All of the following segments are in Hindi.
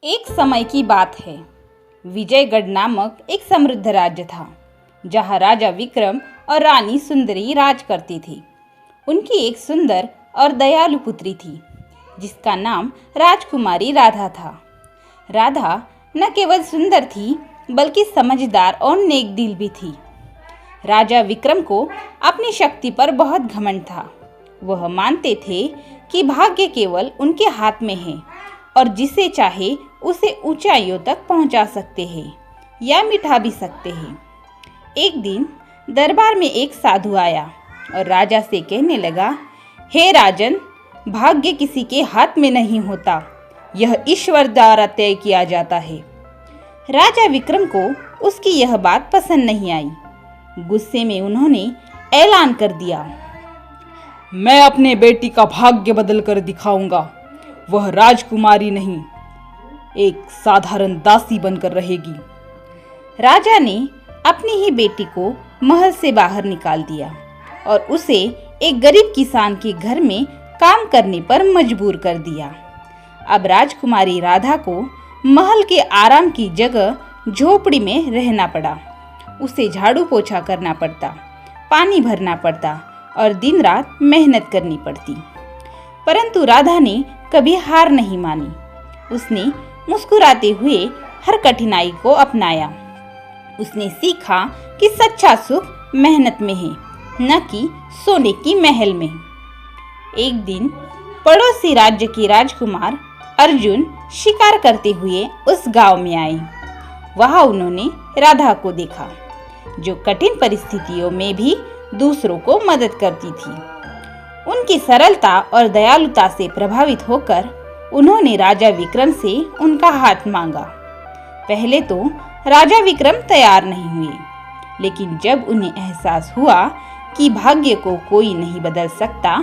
एक समय की बात है। विजयगढ़ नामक एक समृद्ध राज्य था, जहाँ राजा विक्रम और रानी सुंदरी राज करती थी। उनकी एक सुंदर और दयालु पुत्री थी, जिसका नाम राजकुमारी राधा था। राधा न केवल सुंदर थी, बल्कि समझदार और नेक दिल भी थी। राजा विक्रम को अपनी शक्ति पर बहुत घमंड था। वह मानते थे कि भाग्य केवल उनके हाथ में है और जिसे चाहे उसे ऊंचाइयों तक पहुंचा सकते हैं या मिटा भी सकते हैं। एक दिन दरबार में एक साधु आया और राजा से कहने लगा, हे राजन, भाग्य किसी के हाथ में नहीं होता, यह ईश्वर द्वारा तय किया जाता है। राजा विक्रम को उसकी यह बात पसंद नहीं आई। गुस्से में उन्होंने ऐलान कर दिया, मैं अपने बेटी का भाग्य बदल कर दिखाऊंगा। वह राजकुमारी नहीं, एक साधारण दासी बनकर रहेगी। राजा ने अपनी ही बेटी को महल से बाहर निकाल दिया और उसे एक गरीब किसान के घर में काम करने पर मजबूर कर दिया। अब राजकुमारी राधा को महल के आराम की जगह झोपड़ी में रहना पड़ा। उसे झाड़ू पोछा करना पड़ता, पानी भरना पड़ता और दिन रात मेहनत करनी पड़ती। परंतु राधा ने कभी हार नहीं मानी। उसने मुस्कुराते हुए हर कठिनाई को अपनाया। उसने सीखा कि सच्चा सुख मेहनत में है, न कि सोने की महल में। एक दिन पड़ोसी राज्य के राजकुमार अर्जुन शिकार करते हुए उस गांव में आए। वहां उन्होंने राधा को देखा, जो कठिन परिस्थितियों में भी दूसरों को मदद करती थी। उनकी सरलता और दयालुता से प्रभावित होकर उन्होंने राजा विक्रम से उनका हाथ मांगा। पहले तो राजा विक्रम तैयार नहीं हुए, लेकिन जब उन्हें एहसास हुआ कि भाग्य को कोई नहीं बदल सकता,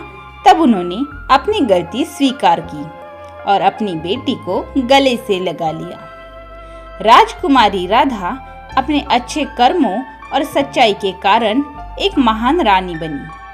तब उन्होंने अपनी गलती स्वीकार की और अपनी बेटी को गले से लगा लिया। राजकुमारी राधा अपने अच्छे कर्मों और सच्चाई के कारण एक महान रानी बनी।